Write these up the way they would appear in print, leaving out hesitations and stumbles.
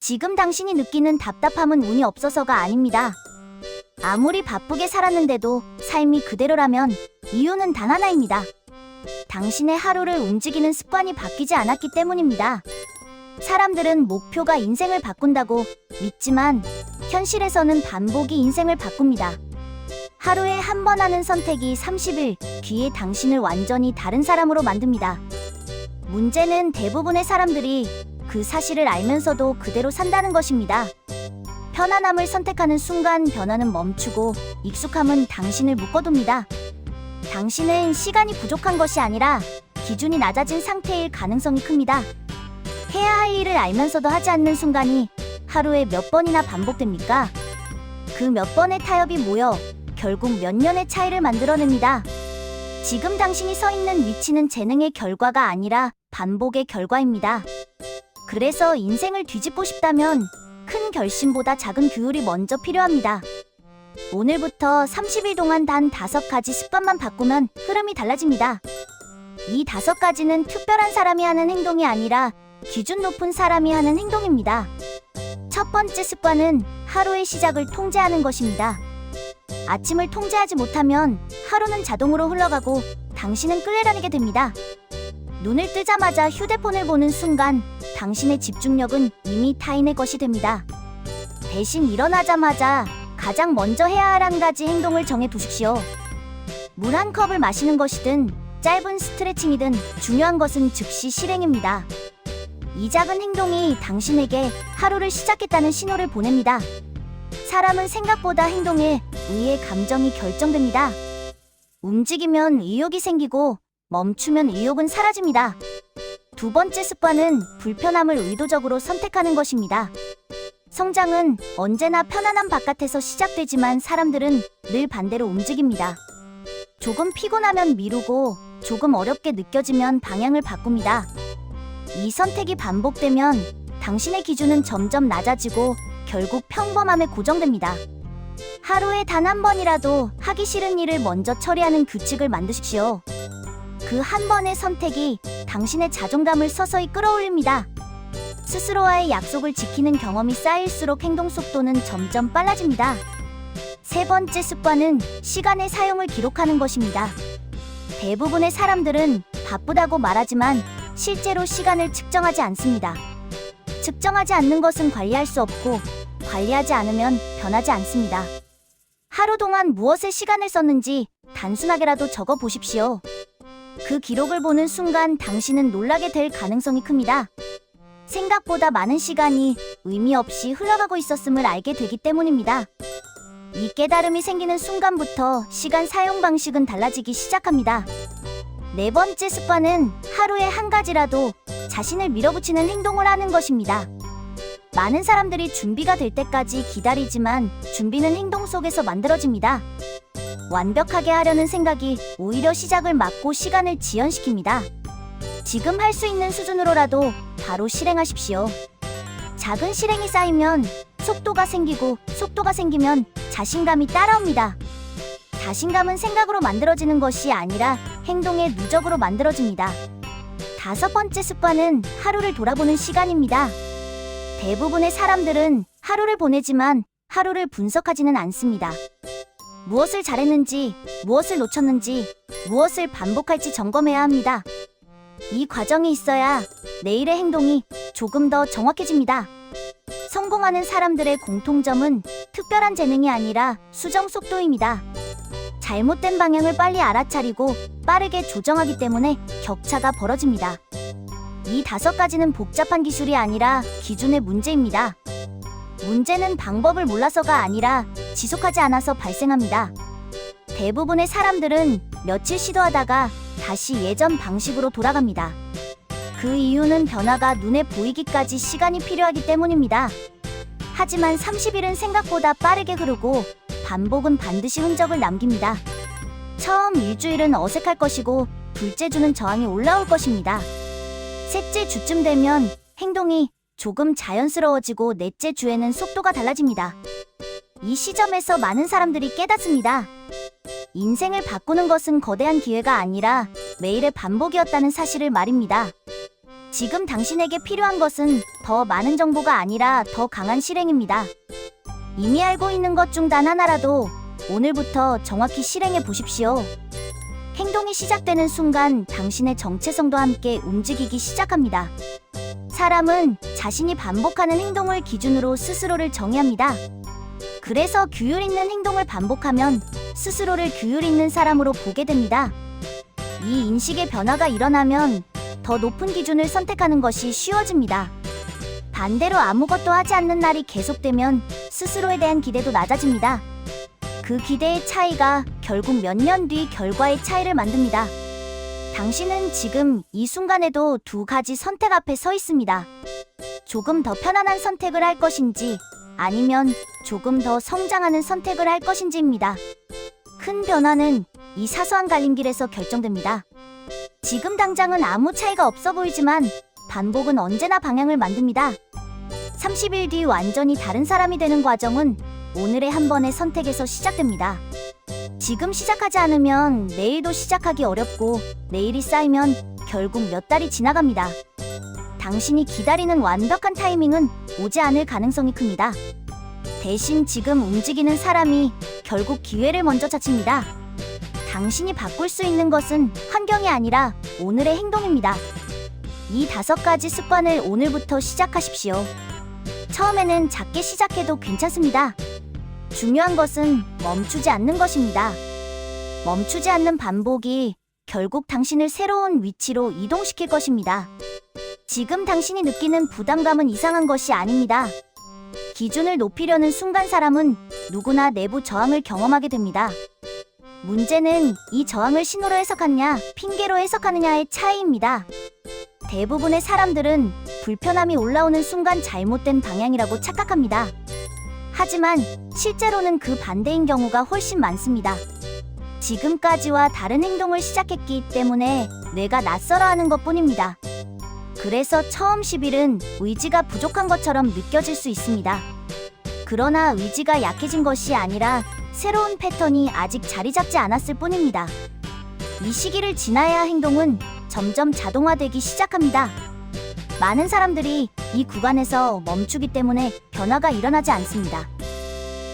지금 당신이 느끼는 답답함은 운이 없어서가 아닙니다. 아무리 바쁘게 살았는데도 삶이 그대로라면 이유는 단 하나입니다. 당신의 하루를 움직이는 습관이 바뀌지 않았기 때문입니다. 사람들은 목표가 인생을 바꾼다고 믿지만 현실에서는 반복이 인생을 바꿉니다. 하루에 한 번 하는 선택이 30일 뒤에 당신을 완전히 다른 사람으로 만듭니다. 문제는 대부분의 사람들이 그 사실을 알면서도 그대로 산다는 것입니다. 편안함을 선택하는 순간 변화는 멈추고 익숙함은 당신을 묶어둡니다. 당신은 시간이 부족한 것이 아니라 기준이 낮아진 상태일 가능성이 큽니다. 해야 할 일을 알면서도 하지 않는 순간이 하루에 몇 번이나 반복됩니까? 그 몇 번의 타협이 모여 결국 몇 년의 차이를 만들어냅니다. 지금 당신이 서 있는 위치는 재능의 결과가 아니라 반복의 결과입니다. 그래서 인생을 뒤집고 싶다면 큰 결심보다 작은 규율이 먼저 필요합니다. 오늘부터 30일 동안 단 5가지 습관만 바꾸면 흐름이 달라집니다. 이 5가지는 특별한 사람이 하는 행동이 아니라 기준 높은 사람이 하는 행동입니다. 첫 번째 습관은 하루의 시작을 통제하는 것입니다. 아침을 통제하지 못하면 하루는 자동으로 흘러가고 당신은 끌려다니게 됩니다. 눈을 뜨자마자 휴대폰을 보는 순간 당신의 집중력은 이미 타인의 것이 됩니다. 대신 일어나자마자 가장 먼저 해야 할 한 가지 행동을 정해 두십시오. 물 한 컵을 마시는 것이든 짧은 스트레칭이든 중요한 것은 즉시 실행입니다. 이 작은 행동이 당신에게 하루를 시작했다는 신호를 보냅니다. 사람은 생각보다 행동에 의해 감정이 결정됩니다. 움직이면 의욕이 생기고 멈추면 의욕은 사라집니다. 두 번째 습관은 불편함을 의도적으로 선택하는 것입니다. 성장은 언제나 편안한 바깥에서 시작되지만 사람들은 늘 반대로 움직입니다. 조금 피곤하면 미루고 조금 어렵게 느껴지면 방향을 바꿉니다. 이 선택이 반복되면 당신의 기준은 점점 낮아지고 결국 평범함에 고정됩니다. 하루에 단 한 번이라도 하기 싫은 일을 먼저 처리하는 규칙을 만드십시오. 그 한 번의 선택이 당신의 자존감을 서서히 끌어올립니다. 스스로와의 약속을 지키는 경험이 쌓일수록 행동 속도는 점점 빨라집니다. 세 번째 습관은 시간의 사용을 기록하는 것입니다. 대부분의 사람들은 바쁘다고 말하지만 실제로 시간을 측정하지 않습니다. 측정하지 않는 것은 관리할 수 없고 관리하지 않으면 변하지 않습니다. 하루 동안 무엇에 시간을 썼는지 단순하게라도 적어 보십시오. 그 기록을 보는 순간 당신은 놀라게 될 가능성이 큽니다. 생각보다 많은 시간이 의미 없이 흘러가고 있었음을 알게 되기 때문입니다. 이 깨달음이 생기는 순간부터 시간 사용 방식은 달라지기 시작합니다. 네 번째 습관은 하루에 한 가지라도 자신을 밀어붙이는 행동을 하는 것입니다. 많은 사람들이 준비가 될 때까지 기다리지만 준비는 행동 속에서 만들어집니다. 완벽하게 하려는 생각이 오히려 시작을 막고 시간을 지연시킵니다. 지금 할 수 있는 수준으로라도 바로 실행하십시오. 작은 실행이 쌓이면 속도가 생기고 속도가 생기면 자신감이 따라옵니다. 자신감은 생각으로 만들어지는 것이 아니라 행동의 누적으로 만들어집니다. 다섯 번째 습관은 하루를 돌아보는 시간입니다. 대부분의 사람들은 하루를 보내지만 하루를 분석하지는 않습니다. 무엇을 잘했는지, 무엇을 놓쳤는지, 무엇을 반복할지 점검해야 합니다. 이 과정이 있어야 내일의 행동이 조금 더 정확해집니다. 성공하는 사람들의 공통점은 특별한 재능이 아니라 수정 속도입니다. 잘못된 방향을 빨리 알아차리고 빠르게 조정하기 때문에 격차가 벌어집니다. 이 5가지는 복잡한 기술이 아니라 기준의 문제입니다. 문제는 방법을 몰라서가 아니라 지속하지 않아서 발생합니다. 대부분의 사람들은 며칠 시도하다가 다시 예전 방식으로 돌아갑니다. 그 이유는 변화가 눈에 보이기까지 시간이 필요하기 때문입니다. 하지만 30일은 생각보다 빠르게 흐르고 반복은 반드시 흔적을 남깁니다. 처음 일주일은 어색할 것이고 둘째 주는 저항이 올라올 것입니다. 셋째 주쯤 되면 행동이 조금 자연스러워지고 넷째 주에는 속도가 달라집니다. 이 시점에서 많은 사람들이 깨닫습니다. 인생을 바꾸는 것은 거대한 기회가 아니라 매일의 반복이었다는 사실을 말입니다. 지금 당신에게 필요한 것은 더 많은 정보가 아니라 더 강한 실행입니다. 이미 알고 있는 것 중 단 하나라도 오늘부터 정확히 실행해 보십시오. 행동이 시작되는 순간 당신의 정체성도 함께 움직이기 시작합니다. 사람은 자신이 반복하는 행동을 기준으로 스스로를 정의합니다. 그래서 규율 있는 행동을 반복하면 스스로를 규율 있는 사람으로 보게 됩니다. 이 인식의 변화가 일어나면 더 높은 기준을 선택하는 것이 쉬워집니다. 반대로 아무것도 하지 않는 날이 계속되면 스스로에 대한 기대도 낮아집니다. 그 기대의 차이가 결국 몇 년 뒤 결과의 차이를 만듭니다. 당신은 지금 이 순간에도 두 가지 선택 앞에 서 있습니다. 조금 더 편안한 선택을 할 것인지 아니면 조금 더 성장하는 선택을 할 것인지입니다. 큰 변화는 이 사소한 갈림길에서 결정됩니다. 지금 당장은 아무 차이가 없어 보이지만 반복은 언제나 방향을 만듭니다. 30일 뒤 완전히 다른 사람이 되는 과정은 오늘의 한 번의 선택에서 시작됩니다. 지금 시작하지 않으면 내일도 시작하기 어렵고 내일이 쌓이면 결국 몇 달이 지나갑니다. 당신이 기다리는 완벽한 타이밍은 오지 않을 가능성이 큽니다. 대신 지금 움직이는 사람이 결국 기회를 먼저 찾습니다. 당신이 바꿀 수 있는 것은 환경이 아니라 오늘의 행동입니다. 이 5가지 습관을 오늘부터 시작하십시오. 처음에는 작게 시작해도 괜찮습니다. 중요한 것은 멈추지 않는 것입니다. 멈추지 않는 반복이 결국 당신을 새로운 위치로 이동시킬 것입니다. 지금 당신이 느끼는 부담감은 이상한 것이 아닙니다. 기준을 높이려는 순간 사람은 누구나 내부 저항을 경험하게 됩니다. 문제는 이 저항을 신호로 해석하느냐, 핑계로 해석하느냐의 차이입니다. 대부분의 사람들은 불편함이 올라오는 순간 잘못된 방향이라고 착각합니다. 하지만 실제로는 그 반대인 경우가 훨씬 많습니다. 지금까지와 다른 행동을 시작했기 때문에 뇌가 낯설어하는 것뿐입니다. 그래서 처음 10일은 의지가 부족한 것처럼 느껴질 수 있습니다. 그러나 의지가 약해진 것이 아니라 새로운 패턴이 아직 자리 잡지 않았을 뿐입니다. 이 시기를 지나야 행동은 점점 자동화되기 시작합니다. 많은 사람들이 이 구간에서 멈추기 때문에 변화가 일어나지 않습니다.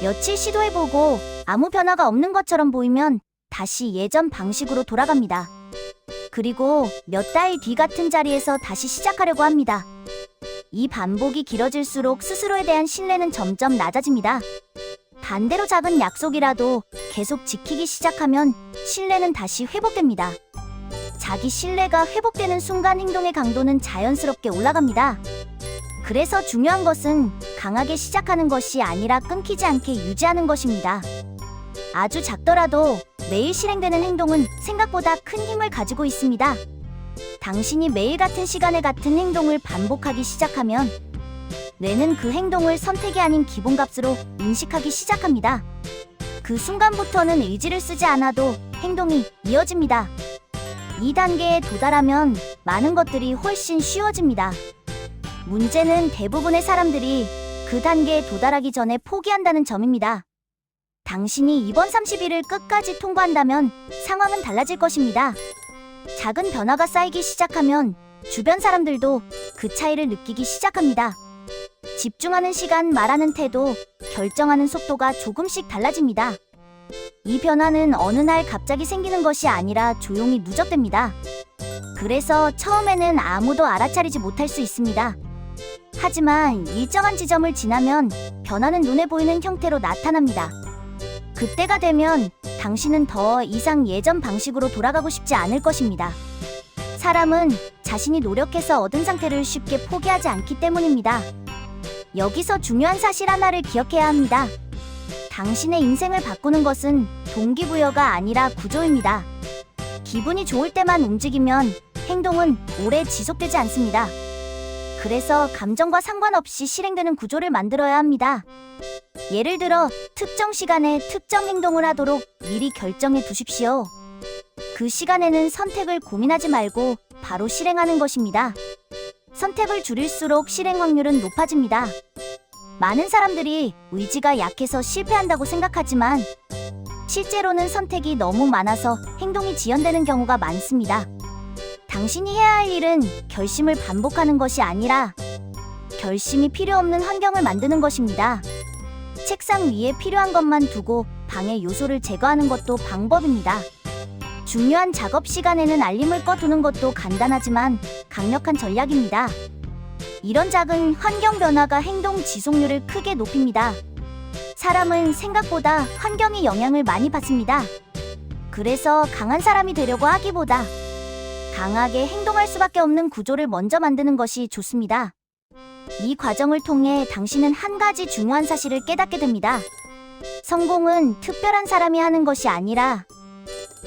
며칠 시도해보고 아무 변화가 없는 것처럼 보이면 다시 예전 방식으로 돌아갑니다. 그리고 몇 달 뒤 같은 자리에서 다시 시작하려고 합니다. 이 반복이 길어질수록 스스로에 대한 신뢰는 점점 낮아집니다. 반대로 작은 약속이라도 계속 지키기 시작하면 신뢰는 다시 회복됩니다. 자기 신뢰가 회복되는 순간 행동의 강도는 자연스럽게 올라갑니다. 그래서 중요한 것은 강하게 시작하는 것이 아니라 끊기지 않게 유지하는 것입니다. 아주 작더라도 매일 실행되는 행동은 생각보다 큰 힘을 가지고 있습니다. 당신이 매일 같은 시간에 같은 행동을 반복하기 시작하면 뇌는 그 행동을 선택이 아닌 기본값으로 인식하기 시작합니다. 그 순간부터는 의지를 쓰지 않아도 행동이 이어집니다. 이 단계에 도달하면 많은 것들이 훨씬 쉬워집니다. 문제는 대부분의 사람들이 그 단계에 도달하기 전에 포기한다는 점입니다. 당신이 이번 30일을 끝까지 통과한다면 상황은 달라질 것입니다. 작은 변화가 쌓이기 시작하면 주변 사람들도 그 차이를 느끼기 시작합니다. 집중하는 시간, 말하는 태도, 결정하는 속도가 조금씩 달라집니다. 이 변화는 어느 날 갑자기 생기는 것이 아니라 조용히 누적됩니다. 그래서 처음에는 아무도 알아차리지 못할 수 있습니다. 하지만 일정한 지점을 지나면 변화는 눈에 보이는 형태로 나타납니다. 그때가 되면 당신은 더 이상 예전 방식으로 돌아가고 싶지 않을 것입니다. 사람은 자신이 노력해서 얻은 상태를 쉽게 포기하지 않기 때문입니다. 여기서 중요한 사실 하나를 기억해야 합니다. 당신의 인생을 바꾸는 것은 동기부여가 아니라 구조입니다. 기분이 좋을 때만 움직이면 행동은 오래 지속되지 않습니다. 그래서 감정과 상관없이 실행되는 구조를 만들어야 합니다. 예를 들어 특정 시간에 특정 행동을 하도록 미리 결정해 두십시오. 그 시간에는 선택을 고민하지 말고 바로 실행하는 것입니다. 선택을 줄일수록 실행 확률은 높아집니다. 많은 사람들이 의지가 약해서 실패한다고 생각하지만 실제로는 선택이 너무 많아서 행동이 지연되는 경우가 많습니다. 당신이 해야 할 일은 결심을 반복하는 것이 아니라 결심이 필요 없는 환경을 만드는 것입니다. 책상 위에 필요한 것만 두고 방해 요소를 제거하는 것도 방법입니다. 중요한 작업 시간에는 알림을 꺼두는 것도 간단하지만 강력한 전략입니다. 이런 작은 환경 변화가 행동 지속률을 크게 높입니다. 사람은 생각보다 환경의 영향을 많이 받습니다. 그래서 강한 사람이 되려고 하기보다 강하게 행동할 수밖에 없는 구조를 먼저 만드는 것이 좋습니다. 이 과정을 통해 당신은 한 가지 중요한 사실을 깨닫게 됩니다. 성공은 특별한 사람이 하는 것이 아니라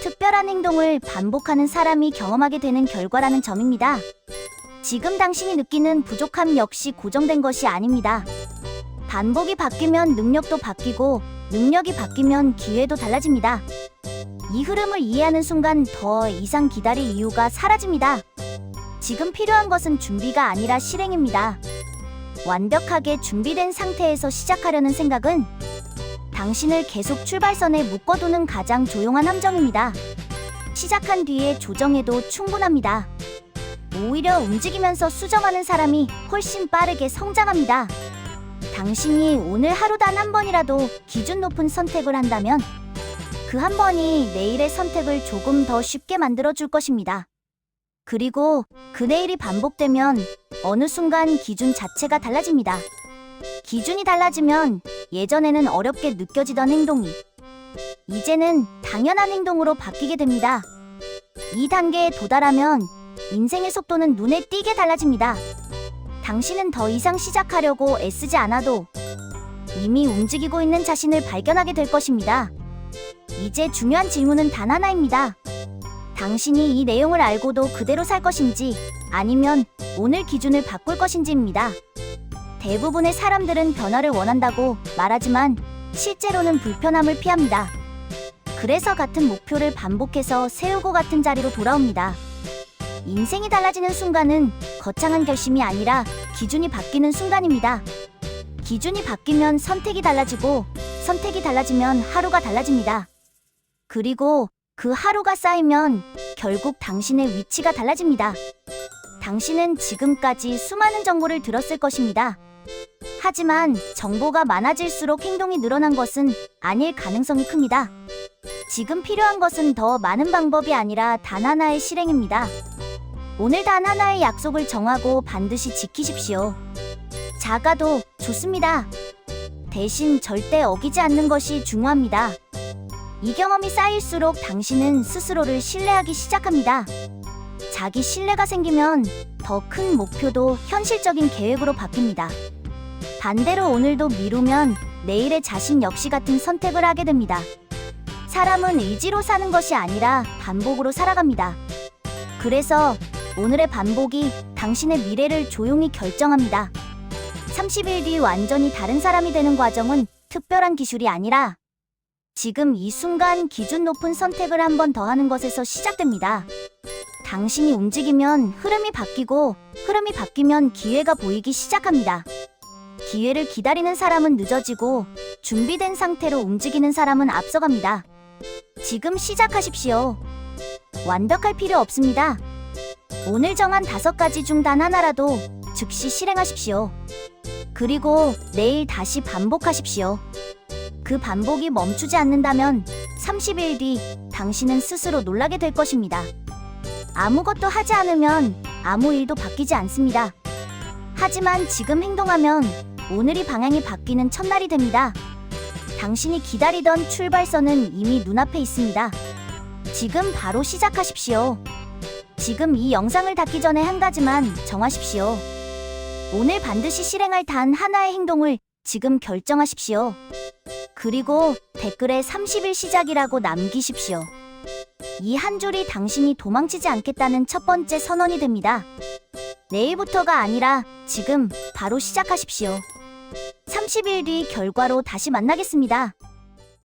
특별한 행동을 반복하는 사람이 경험하게 되는 결과라는 점입니다. 지금 당신이 느끼는 부족함 역시 고정된 것이 아닙니다. 반복이 바뀌면 능력도 바뀌고 능력이 바뀌면 기회도 달라집니다. 이 흐름을 이해하는 순간 더 이상 기다릴 이유가 사라집니다. 지금 필요한 것은 준비가 아니라 실행입니다. 완벽하게 준비된 상태에서 시작하려는 생각은 당신을 계속 출발선에 묶어두는 가장 조용한 함정입니다. 시작한 뒤에 조정해도 충분합니다. 오히려 움직이면서 수정하는 사람이 훨씬 빠르게 성장합니다. 당신이 오늘 하루 단 한 번이라도 기준 높은 선택을 한다면 그 한 번이 내일의 선택을 조금 더 쉽게 만들어줄 것입니다. 그리고 그 내일이 반복되면 어느 순간 기준 자체가 달라집니다. 기준이 달라지면 예전에는 어렵게 느껴지던 행동이 이제는 당연한 행동으로 바뀌게 됩니다. 이 단계에 도달하면 인생의 속도는 눈에 띄게 달라집니다. 당신은 더 이상 시작하려고 애쓰지 않아도 이미 움직이고 있는 자신을 발견하게 될 것입니다. 이제 중요한 질문은 단 하나입니다. 당신이 이 내용을 알고도 그대로 살 것인지 아니면 오늘 기준을 바꿀 것인지입니다. 대부분의 사람들은 변화를 원한다고 말하지만 실제로는 불편함을 피합니다. 그래서 같은 목표를 반복해서 세우고 같은 자리로 돌아옵니다. 인생이 달라지는 순간은 거창한 결심이 아니라 기준이 바뀌는 순간입니다. 기준이 바뀌면 선택이 달라지고 선택이 달라지면 하루가 달라집니다. 그리고 그 하루가 쌓이면 결국 당신의 위치가 달라집니다. 당신은 지금까지 수많은 정보를 들었을 것입니다. 하지만 정보가 많아질수록 행동이 늘어난 것은 아닐 가능성이 큽니다. 지금 필요한 것은 더 많은 방법이 아니라 단 하나의 실행입니다. 오늘 단 하나의 약속을 정하고 반드시 지키십시오. 작아도 좋습니다. 대신 절대 어기지 않는 것이 중요합니다. 이 경험이 쌓일수록 당신은 스스로를 신뢰하기 시작합니다. 자기 신뢰가 생기면 더 큰 목표도 현실적인 계획으로 바뀝니다. 반대로 오늘도 미루면 내일의 자신 역시 같은 선택을 하게 됩니다. 사람은 의지로 사는 것이 아니라 반복으로 살아갑니다. 그래서 오늘의 반복이 당신의 미래를 조용히 결정합니다. 30일 뒤 완전히 다른 사람이 되는 과정은 특별한 기술이 아니라 지금 이 순간 기준 높은 선택을 한 번 더 하는 것에서 시작됩니다. 당신이 움직이면 흐름이 바뀌고 흐름이 바뀌면 기회가 보이기 시작합니다. 기회를 기다리는 사람은 늦어지고 준비된 상태로 움직이는 사람은 앞서갑니다. 지금 시작하십시오. 완벽할 필요 없습니다. 오늘 정한 5가지 중 단 하나라도 즉시 실행하십시오. 그리고 내일 다시 반복하십시오. 그 반복이 멈추지 않는다면 30일 뒤 당신은 스스로 놀라게 될 것입니다. 아무것도 하지 않으면 아무 일도 바뀌지 않습니다. 하지만 지금 행동하면 오늘이 방향이 바뀌는 첫날이 됩니다. 당신이 기다리던 출발선은 이미 눈앞에 있습니다. 지금 바로 시작하십시오. 지금 이 영상을 닫기 전에 한 가지만 정하십시오. 오늘 반드시 실행할 단 하나의 행동을 지금 결정하십시오. 그리고 댓글에 30일 시작이라고 남기십시오. 이 한 줄이 당신이 도망치지 않겠다는 첫 번째 선언이 됩니다. 내일부터가 아니라 지금 바로 시작하십시오. 30일 뒤 결과로 다시 만나겠습니다.